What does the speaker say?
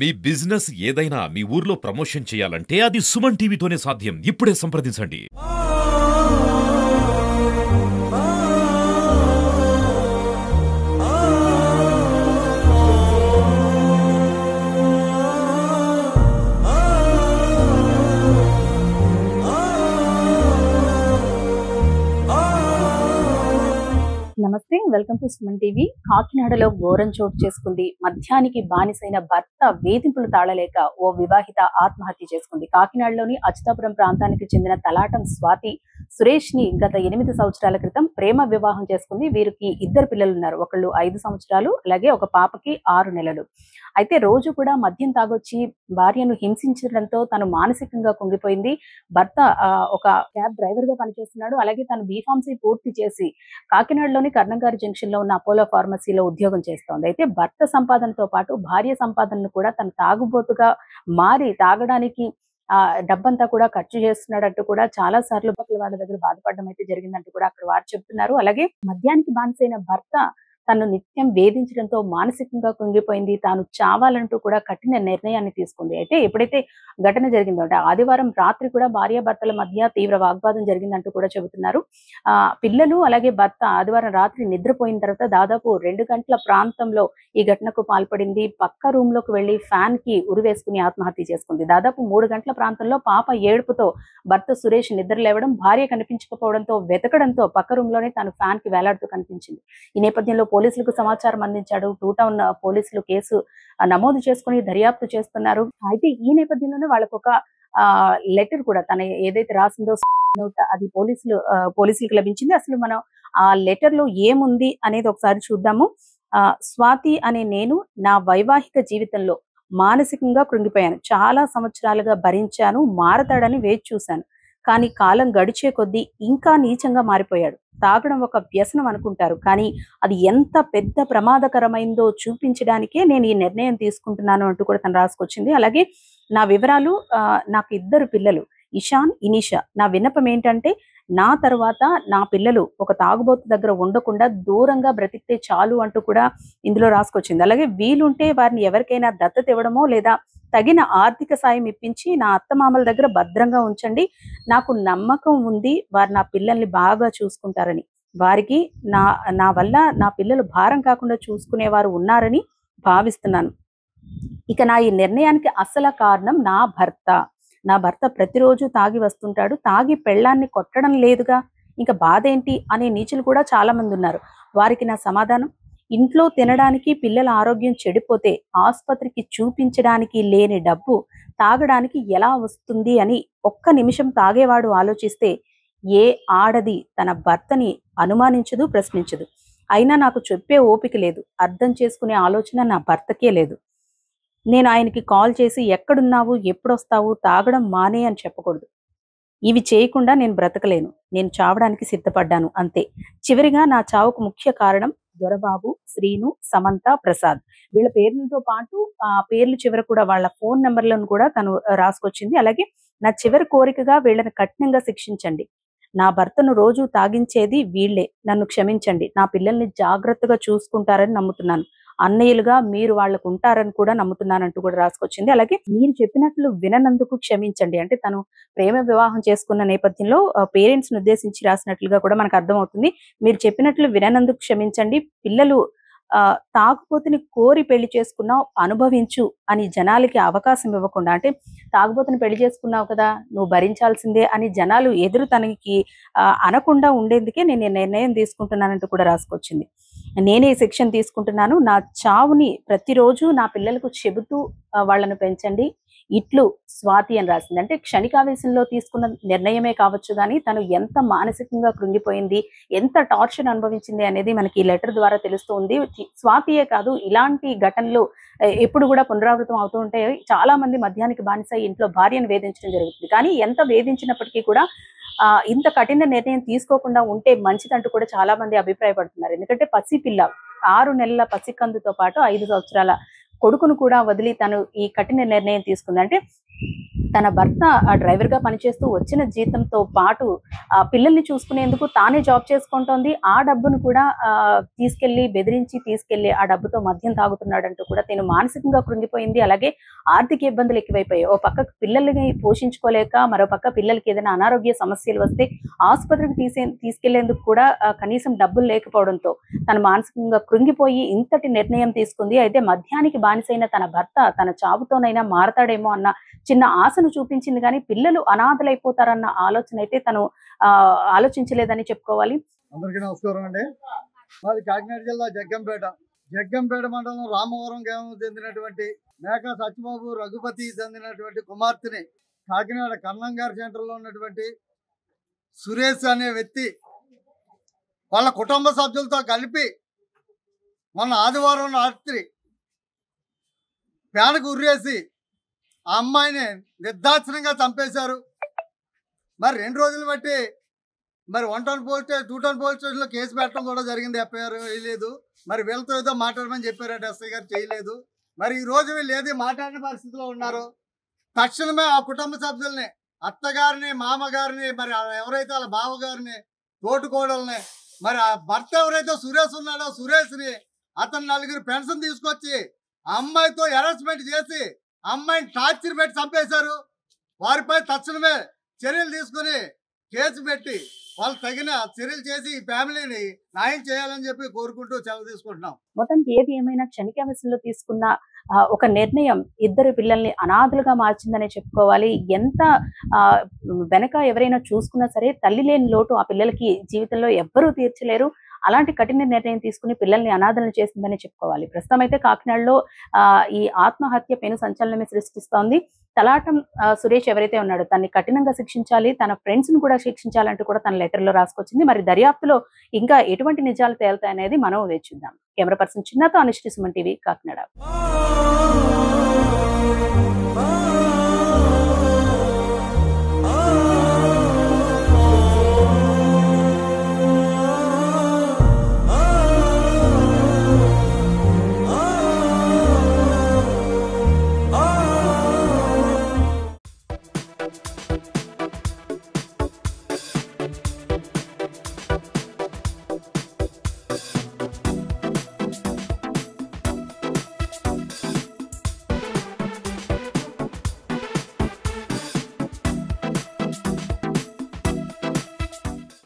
మీ business ఏదైనా మీ ఊర్లో promotion చేయాలంటే అది సుమన్ టీవీతోనే సాధ్యం. ఇప్పుడే సంప్రదించండి. నమస్తే, వెల్కమ్ టు సుమన్ టీవీ. కాకినాడలో ఘోరం చోటు చేసుకుంది. మద్యానికి బానిసైన భర్త వేధింపులు తాళలేక ఓ వివాహిత ఆత్మహత్య చేసుకుంది. కాకినాడలోని అచ్యుతాపురం ప్రాంతానికి చెందిన తలాటం స్వాతి సురేష్ ని గత 8 సంవత్సరాల క్రితం ప్రేమ వివాహం చేసుకుంది. వీరికి 2 పిల్లలు ఉన్నారు. ఒకళ్ళు 5 సంవత్సరాలు, అలాగే ఒక పాపకి 6 నెలలు. అయితే రోజు కూడా మద్యం తాగొచ్చి భార్యను హింసించడంతో తను మానసికంగా కుంగిపోయింది. భర్త ఒక క్యాబ్ డ్రైవర్ గా పనిచేస్తున్నాడు. అలాగే తను బీఫార్మసీ పూర్తి చేసి కాకినాడలోని కర్ణంగారి జంక్షన్ లో ఉన్న అపోలో ఫార్మసీలో ఉద్యోగం చేస్తోంది. అయితే భర్త సంపాదనతో పాటు భార్య సంపాదనను కూడా తను తాగుబోతుగా మారి తాగడానికి డబ్బంతా కూడా ఖర్చు చేస్తున్నాడంటూ కూడా చాలా సార్లు వాళ్ళ దగ్గర బాధపడడం అయితే జరిగిందంటూ కూడా అక్కడ వారు చెప్తున్నారు. అలాగే మద్యానికి బానిసైన భర్త తను నిత్యం వేధించడంతో మానసికంగా కుంగిపోయింది. తాను చావాలంటూ కూడా కఠిన నిర్ణయాన్ని తీసుకుంది. అయితే ఎప్పుడైతే ఘటన జరిగిందో అంటే ఆదివారం రాత్రి కూడా భార్యాభర్తల మధ్య తీవ్ర వాగ్వాదం జరిగిందంటూ కూడా చెబుతున్నారు. పిల్లలు అలాగే భర్త ఆదివారం రాత్రి నిద్రపోయిన తర్వాత దాదాపు 2 గంటల ప్రాంతంలో ఈ ఘటనకు పాల్పడింది. పక్క రూమ్ లోకి వెళ్లి ఫ్యాన్ కి ఉరివేసుకుని ఆత్మహత్య చేసుకుంది. దాదాపు 3 గంటల ప్రాంతంలో పాప ఏడుపుతో భర్త సురేష్ నిద్ర లేవడం, భార్య కనిపించకపోవడంతో వెతకడంతో పక్క రూమ్ లోనే తను ఫ్యాన్ కి వేలాడుతూ కనిపించింది. ఈ నేపథ్యంలో పోలీసులకు సమాచారం అందించాడు. 2 టౌన్ పోలీసులు కేసు నమోదు చేసుకుని దర్యాప్తు చేస్తున్నారు. అయితే ఈ నేపథ్యంలోనే వాళ్ళకు ఒక లెటర్ కూడా తన ఏదైతే రాసిందో నోట్ అది పోలీసులకు లభించింది. అసలు మనం ఆ లెటర్ లో ఏముంది అనేది ఒకసారి చూద్దాము. స్వాతి అనే నేను నా వైవాహిక జీవితంలో మానసికంగా కృంగిపోయాను. చాలా సంవత్సరాలుగా భరించాను, మారతాడని వేచి చూశాను. కానీ కాలం గడిచే కొద్దీ ఇంకా నీచంగా మారిపోయాడు. తాగడం ఒక వ్యసనం అనుకుంటారు, కానీ అది ఎంత పెద్ద ప్రమాదకరమైందో చూపించడానికే నేను ఈ నిర్ణయం తీసుకుంటున్నాను అంటూ కూడా తను రాసుకొచ్చింది. అలాగే నా వివరాలు, నాకు 2 పిల్లలు ఇషాన్, ఇనిషా. నా విన్నపం ఏంటంటే నా తర్వాత నా పిల్లలు ఒక తాగుబోతు దగ్గర ఉండకుండా దూరంగా బ్రతికితే చాలు అంటూ కూడా ఇందులో రాసుకొచ్చింది. అలాగే వీలుంటే వారిని ఎవరికైనా దత్తత ఇవ్వడమో లేదా తగిన ఆర్థిక సాయం ఇప్పించి నా అత్తమామల దగ్గర భద్రంగా ఉంచండి. నాకు నమ్మకం ఉంది వారు నా పిల్లల్ని బాగా చూసుకుంటారని. వారికి నా వల్ల నా పిల్లలు భారం కాకుండా చూసుకునేవారు ఉన్నారని భావిస్తున్నాను. ఇక నా ఈ నిర్ణయానికి అసలు కారణం నా భర్త ప్రతిరోజు తాగి వస్తుంటాడు. తాగి పెళ్ళాన్ని కొట్టడం లేదుగా, ఇంకా బాధ ఏంటి అనే నీచులు కూడా చాలా మంది ఉన్నారు. వారికి నా సమాధానం, ఇంట్లో తినడానికి పిల్లల ఆరోగ్యం చెడిపోతే ఆసుపత్రికి చూపించడానికి లేని డబ్బు తాగడానికి ఎలా వస్తుంది అని ఒక్క నిమిషం తాగేవాడు ఆలోచిస్తే ఏ ఆడది తన భర్తని అనుమానించదు, ప్రశ్నించదు. అయినా నాకు చెప్పే ఓపిక లేదు, అర్థం చేసుకునే ఆలోచన నా భర్తకే లేదు. నేను ఆయనకి కాల్ చేసి ఎక్కడున్నావు, ఎప్పుడొస్తావు, తాగడం మానే అని చెప్పకూడదు. ఇవి చేయకుండా నేను బ్రతకలేను. నేను చావడానికి సిద్ధపడ్డాను అంతే. చివరిగా నా చావుకు ముఖ్య కారణం దొరబాబు, శ్రీను, సమంత, ప్రసాద్. వీళ్ళ పేర్లతో పాటు పేర్లు చివర కూడా వాళ్ళ ఫోన్ నెంబర్లను కూడా తను రాసుకొచ్చింది. అలాగే నా చివరి కోరికగా వీళ్ళని కఠినంగా శిక్షించండి. నా భర్తను రోజు తాగించేది వీళ్లే. నన్ను క్షమించండి. నా పిల్లల్ని జాగ్రత్తగా చూసుకుంటారని నమ్ముతున్నాను. అన్నయ్యలుగా మీరు వాళ్ళకు ఉంటారని కూడా నమ్ముతున్నానంటూ కూడా రాసుకొచ్చింది. అలాగే మీరు చెప్పినట్లు విననందుకు క్షమించండి. అంటే తను ప్రేమ వివాహం చేసుకున్న నేపథ్యంలో పేరెంట్స్ ని ఉద్దేశించి రాసినట్లుగా కూడా మనకు అర్థమవుతుంది. మీరు చెప్పినట్లు విననందుకు క్షమించండి. పిల్లలు తాగుబోతుని కోరి పెళ్లి చేసుకున్నావు, అనుభవించు అని జనాలకి అవకాశం ఇవ్వకుండా, అంటే తాగుబోతుని పెళ్లి చేసుకున్నావు కదా నువ్వు భరించాల్సిందే అని జనాలు ఎదురు తనకి అనకుండా ఉండేందుకే నేను నిర్ణయం తీసుకుంటున్నానంటూ కూడా రాసుకొచ్చింది. నేనే శిక్షణ తీసుకుంటున్నాను. నా చావుని ప్రతిరోజు నా పిల్లలకు చెబుతూ వాళ్ళను పెంచండి. ఇట్లు స్వాతి అని రాసింది. అంటే క్షణికావేశంలో తీసుకున్న నిర్ణయమే కావచ్చు కానీ తను ఎంత మానసికంగా కృంగిపోయింది, ఎంత టార్చర్ అనుభవించింది అనేది మనకి ఈ లెటర్ ద్వారా తెలుస్తూ ఉంది. స్వాతియే కాదు, ఇలాంటి ఘటనలు ఎప్పుడు కూడా పునరావృతం అవుతూ ఉంటే చాలా మంది మద్యానికి బానిసై ఇంట్లో భార్యను వేధించడం జరుగుతుంది. కానీ ఎంత వేధించినప్పటికీ కూడా ఇంత కఠిన నిర్ణయం తీసుకోకుండా ఉంటే మంచిదంటూ కూడా చాలా మంది అభిప్రాయపడుతున్నారు. ఎందుకంటే పసిపిల్ల 6 నెలల పసికందుతో పాటు 5 సంవత్సరాల కొడుకును కూడా వదిలి తను ఈ కఠిన నిర్ణయం తీసుకుంది. అంటే తన భర్త డ్రైవర్ గా పనిచేస్తూ వచ్చిన జీతంతో పాటు పిల్లల్ని చూసుకునేందుకు తానే జాబ్ చేసుకుంటోంది. ఆ డబ్బును కూడా తీసుకెళ్లి బెదిరించి తీసుకెళ్లి ఆ డబ్బుతో మద్యం తాగుతున్నాడంటూ కూడా తను మానసికంగా కృంగిపోయింది. అలాగే ఆర్థిక ఇబ్బందులు ఎక్కువైపోయాయి. ఓ పక్క పిల్లల్ని పోషించుకోలేక, మరో పక్క పిల్లలకి ఏదైనా అనారోగ్య సమస్యలు వస్తే ఆసుపత్రికి తీసుకెళ్లేందుకు కూడా కనీసం డబ్బులు లేకపోవడంతో తను మానసికంగా కృంగిపోయి ఇంతటి నిర్ణయం తీసుకుంది. అయితే మద్యానికి బానిసైన తన భర్త తన చావుతోనైనా మారతాడేమో అన్న చిన్న ఆశను చూపించింది, కానీ పిల్లలు అనాథలైపోతారన్న ఆలోచన అయితే తను ఆలోచించలేదని చెప్పుకోవాలి. అందరికీ నమస్కారం అండి. మాది కాకినాడ జిల్లా జగ్గంపేట మండలం రామవరం గ్రామం చెందినటువంటి మేకా సత్యబాబు రఘుపతి చెందినటువంటి కుమార్తెని కాకినాడ కన్నంగారి సెంటర్లో ఉన్నటువంటి సురేష్ అనే వ్యక్తి వాళ్ళ కుటుంబ సభ్యులతో కలిపి మొన్న ఆదివారం రాత్రి ప్యానకు ఉర్రేసి ఆ అమ్మాయిని నిర్దాక్షిణంగా చంపేశారు. మరి 2 రోజులు బట్టి మరి 1 town police station 2 town police స్టేషన్లో కేసు పెట్టడం కూడా జరిగింది. ఎఫ్ఐఆర్ వేయలేదు. మరి వీళ్ళతో ఏదో మాట్లాడమని చెప్పారట ఎస్ఐ గారు, చేయలేదు. మరి ఈ రోజు వీళ్ళు ఏది మాట్లాడిన పరిస్థితిలో ఉన్నారు. తక్షణమే ఆ కుటుంబ సభ్యుల్ని, అత్తగారిని, మామగారిని, మరి ఎవరైతే వాళ్ళ బావగారిని, తోటికోడల్ని, మరి ఆ భర్త ఎవరైతే సురేష్ ఉన్నాడో సురేష్ని అతను 4 పెన్షన్ తీసుకొచ్చి ఆ అమ్మాయితో హెరాస్మెంట్ చేసి అమ్మాయిని టార్చర్ పెట్టి చంపేశారు. వారిపై తక్షణమే చర్యలు తీసుకుని కేసు పెట్టి వాళ్ళు తగిన చర్యలు చేసి ఈ ఫ్యామిలీని న్యాయం చేయాలని చెప్పి కోరుకుంటూ సెలవు తీసుకుంటున్నాం. మొత్తానికి ఏది ఏమైనా క్షణికావేశంలో తీసుకున్న ఒక నిర్ణయం ఇద్దరు పిల్లల్ని అనాథలుగా మార్చిందనే చెప్పుకోవాలి. ఎంత వెనక ఎవరైనా చూసుకున్నా సరే తల్లి లేని లోటు ఆ పిల్లలకి జీవితంలో ఎవ్వరూ తీర్చలేరు. అలాంటి కఠిన నిర్ణయం తీసుకుని పిల్లల్ని అనాథలను చేసిందని చెప్పుకోవాలి. ప్రస్తుతం అయితే కాకినాడలో ఈ ఆత్మహత్య పెను సంచలనమే సృష్టిస్తోంది. తలాటం సురేష్ ఎవరైతే ఉన్నాడో తనని కఠినంగా శిక్షించాలి, తన ఫ్రెండ్స్ ను కూడా శిక్షించాలంటూ కూడా తన లెటర్ లో రాసుకొచ్చింది. మరి దర్యాప్తులో ఇంకా ఎటువంటి నిజాలు తేలుతాయనేది మనం వేచి చూద్దాం. కెమెరా పర్సన్ చిన్నతో అనుశ్రీ, సుమన్ టీవీ, కాకినాడ.